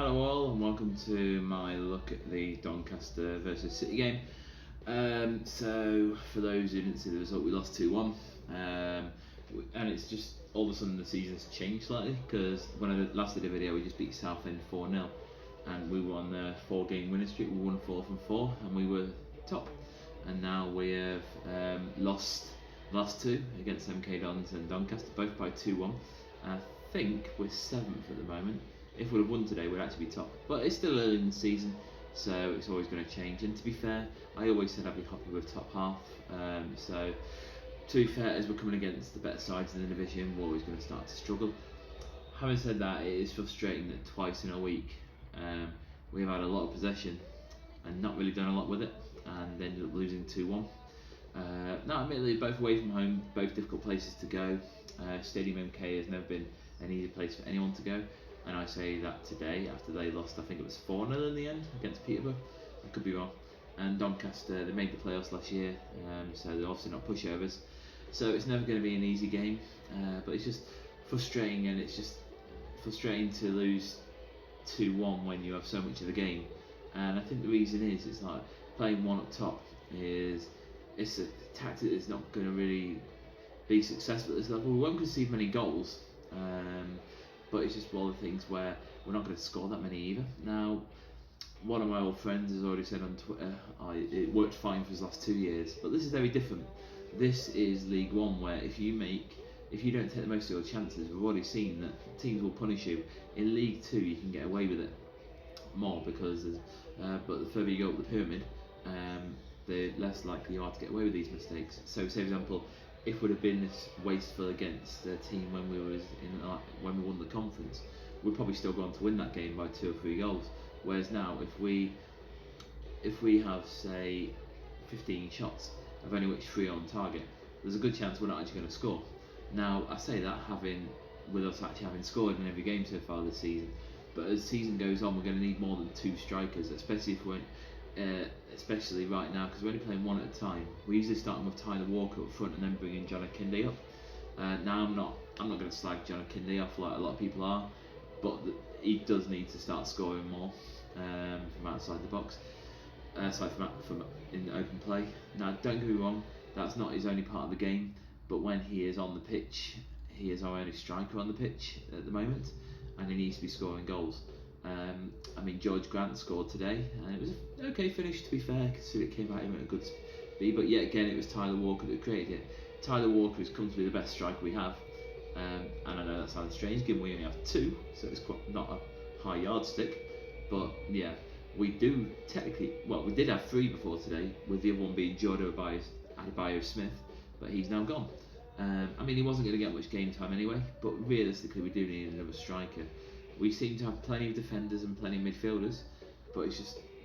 Hello all and welcome to my look at the Doncaster versus City game. So for those who didn't see the result, we lost 2-1, and it's just all of a sudden the season's changed slightly because when I last did a video we just beat Southend 4-0 and we were on the 4-game winning streak. We won 4 from 4 and we were top, and now we have lost the last two against MK Dons and Doncaster, both by 2-1. I think we're 7th at the moment. If we'd have won today, we'd actually be top. But it's still early in the season, so it's always going to change. And to be fair, I always said I'd be happy with top half. So to be fair, as we're coming against the better sides in the division, we're always going to start to struggle. Having said that, it is frustrating that twice in a week we've had a lot of possession and not really done a lot with it, and ended up losing 2-1. Now, admittedly, both away from home, both difficult places to go. Stadium MK has never been an easy place for anyone to go. And I say that today after they lost, I think it was 4-0 in the end against Peterborough. I could be wrong. And Doncaster, they made the playoffs last year, so they're obviously not pushovers. So it's never going to be an easy game, but it's just frustrating, and it's just frustrating to lose 2-1 when you have so much of the game. And I think the reason is, it's like playing one up top it's a tactic that's not going to really be successful at this level. We won't concede many goals. But it's just one of the things where we're not going to score that many either. Now, one of my old friends has already said on Twitter, it worked fine for his last 2 years, but this is very different. This is League One, where if you don't take the most of your chances, we've already seen that teams will punish you. In League Two, you can get away with it more because, but the further you go up the pyramid, the less likely you are to get away with these mistakes. So, say for example, if we'd have been this wasteful against a team when we won the conference, we'd probably still go on to win that game by 2 or 3 goals. Whereas now, if we have, say, 15 shots, of only which 3 are on target, there's a good chance we're not actually going to score. Now, I say that with us actually having scored in every game so far this season, but as the season goes on, we're going to need more than 2 strikers, especially right now, because we're only playing one at a time. We're usually starting with Tyler Walker up front and then bringing John Akinde up. Now I'm not going to slag John Akinde off like a lot of people are, but he does need to start scoring more from outside the box, from in the open play. Now, don't get me wrong, that's not his only part of the game, but when he is on the pitch, he is our only striker on the pitch at the moment, and he needs to be scoring goals. George Grant scored today, and it was an okay finish, to be fair, considering it came at him at a good speed. But yet again, it was Tyler Walker that created it. Tyler Walker has come to be the best striker we have, and I know that sounds strange given we only have 2, so it's quite not a high yardstick. But yeah, we did have 3 before today, with the other one being Jordan Adebayo Smith, but he's now gone. He wasn't going to get much game time anyway, but realistically, we do need another striker. We seem to have plenty of defenders and plenty of midfielders, but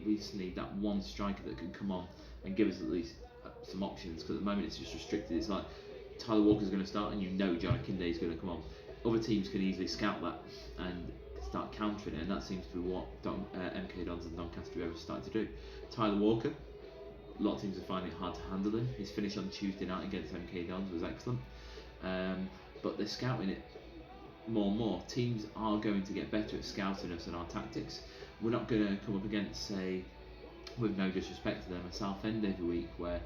we just need that one striker that can come on and give us at least some options, because at the moment it's just restricted. It's like Tyler Walker's going to start and John Akinde is going to come on. Other teams can easily scout that and start countering it, and that seems to be what MK Dons and Doncaster Rovers started to do. Tyler Walker, a lot of teams are finding it hard to handle him. His finish on Tuesday night against MK Dons was excellent, but they're scouting it more and more. Teams are going to get better at scouting us and our tactics. We're not going to come up against, say, with no disrespect to them, a Southend every week where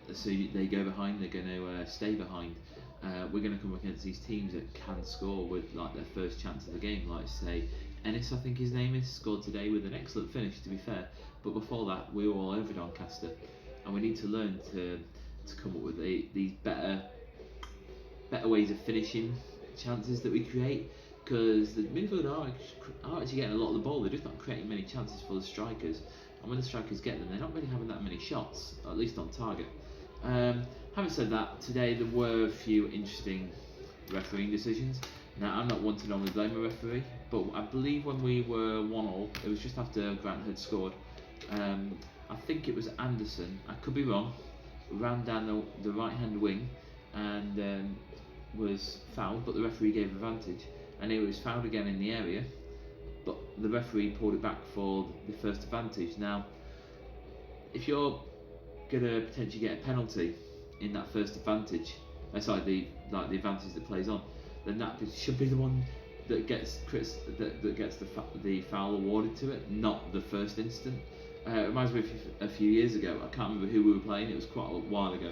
they go behind, they're going to stay behind. We're going to come up against these teams that can score with like their first chance of the game, like say Ennis, I think his name is, scored today with an excellent finish, to be fair. But before that, we were all over Doncaster, and we need to learn to come up with these better ways of finishing chances that we create, because the midfield are actually getting a lot of the ball. They're just not creating many chances for the strikers, and when the strikers get them, they're not really having that many shots, at least on target. Having said that, today there were a few interesting refereeing decisions. Now, I'm not one to normally blame a referee, but I believe when we were 1-1, it was just after Grant had scored. I think it was Anderson, I could be wrong, ran down the right hand wing and was fouled, but the referee gave advantage, and it was fouled again in the area, but the referee pulled it back for the first advantage. Now, if you're going to potentially get a penalty in that first advantage, the advantage that plays on, then that should be the one that gets that gets the foul awarded to it, not the first instant. It reminds me of a few years ago. I can't remember who we were playing. It was quite a while ago.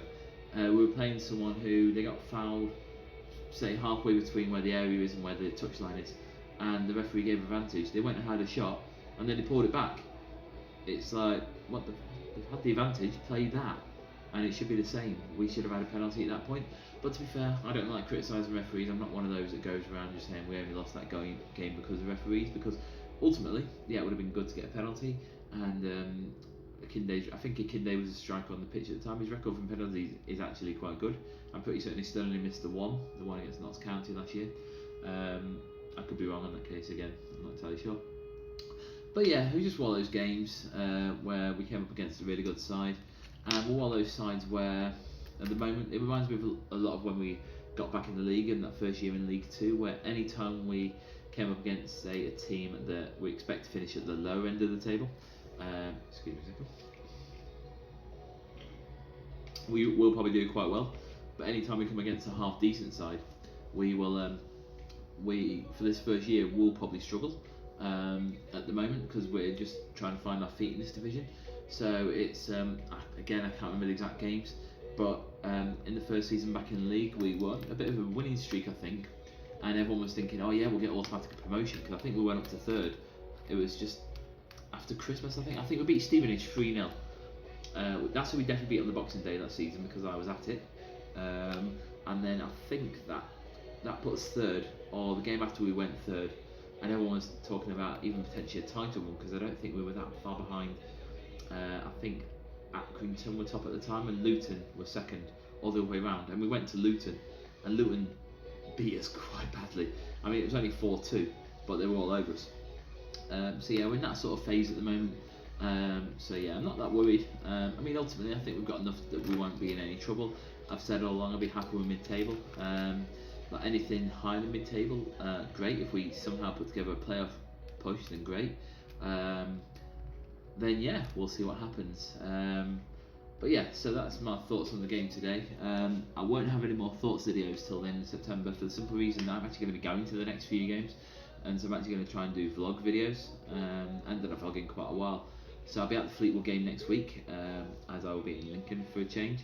We were playing someone who they got fouled, say halfway between where the area is and where the touchline is, and the referee gave advantage. They went and had a shot, and then they pulled it back. It's like, what the? They've had the advantage, play that, and it should be the same. We should have had a penalty at that point. But to be fair, I don't like criticising referees. I'm not one of those that goes around just saying we only lost that game because of referees. Because ultimately, yeah, it would have been good to get a penalty. And I think Akinde was a striker on the pitch at the time. His record from penalties is actually quite good. I'm pretty certain he still only missed the one against Notts County last year. I could be wrong on that case again. I'm not entirely sure. But yeah, it was just one of those games where we came up against a really good side, and we're one of those sides where, at the moment, it reminds me of a lot of when we got back in the league in that first year in League Two, where any time we came up against, say, a team that we expect to finish at the lower end of the table, excuse me a second, we will probably do quite well. But any time we come against a half decent side, we will, for this first year, we'll probably struggle. At the moment, because we're just trying to find our feet in this division. So it's again, I can't remember the exact games, but in the first season back in the league, we won a bit of a winning streak, I think, and everyone was thinking, oh yeah, we'll get automatic promotion, because I think we went up to third. It was just after Christmas, I think we beat Stevenage 3-0. That's who we definitely beat on the Boxing Day that season, because I was at it. And then I think that put us third, or the game after we went third. And everyone was talking about even potentially a title run, because I don't think we were that far behind. I think Accrington were top at the time and Luton were second, all the way round. And we went to Luton, and Luton beat us quite badly. I mean, it was only 4-2, but they were all over us. So yeah, we're in that sort of phase at the moment. So yeah, I'm not that worried. I mean, ultimately, I think we've got enough that we won't be in any trouble. I've said all along I'll be happy with mid-table. Like anything higher than mid-table, great. If we somehow put together a playoff push, then great. Then yeah, we'll see what happens. But yeah, so that's my thoughts on the game today. I won't have any more thoughts videos till the end of September, for the simple reason that I'm actually going to be going to the next few games, and so I'm actually going to try and do vlog videos. Ended up vlogging quite a while, so I'll be at the Fleetwood game next week, as I will be in Lincoln for a change,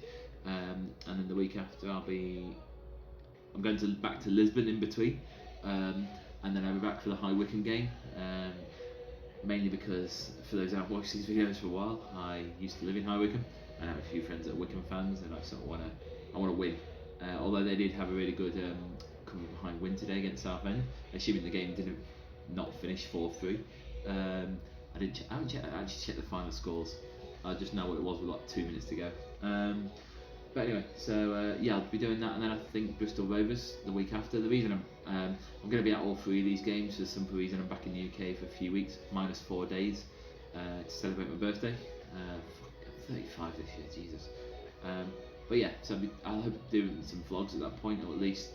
and then the week after I'm going back to Lisbon in between, and then I'll be back for the High Wycombe game. Mainly because, for those who haven't watched these videos for a while, I used to live in High Wycombe, and I have a few friends that are Wycombe fans, and I sort of want to win. Although they did have a really good coming behind win today against Southend, assuming the game didn't not finish 4-3. I haven't actually checked the final scores. I just know what it was with like 2 minutes to go. But anyway, so yeah, I'll be doing that, and then I think Bristol Rovers the week after. The reason I'm going to be at all three of these games for the simple reason I'm back in the UK for a few weeks, minus 4 days, to celebrate my birthday. 35 this year, Jesus. But yeah, so I'll hope to do some vlogs at that point, or at least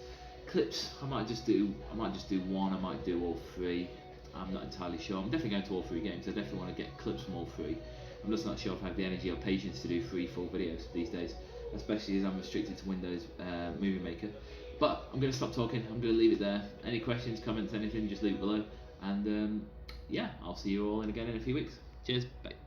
clips. I might just do one. I might do all three. I'm not entirely sure. I'm definitely going to all three games. I definitely want to get clips from all three. I'm just not sure if I have the energy or patience to do 3 full videos these days, especially as I'm restricted to Windows Movie Maker. But I'm going to stop talking. I'm going to leave it there. Any questions, comments, anything, just leave it below. And yeah, I'll see you all again in a few weeks. Cheers. Bye.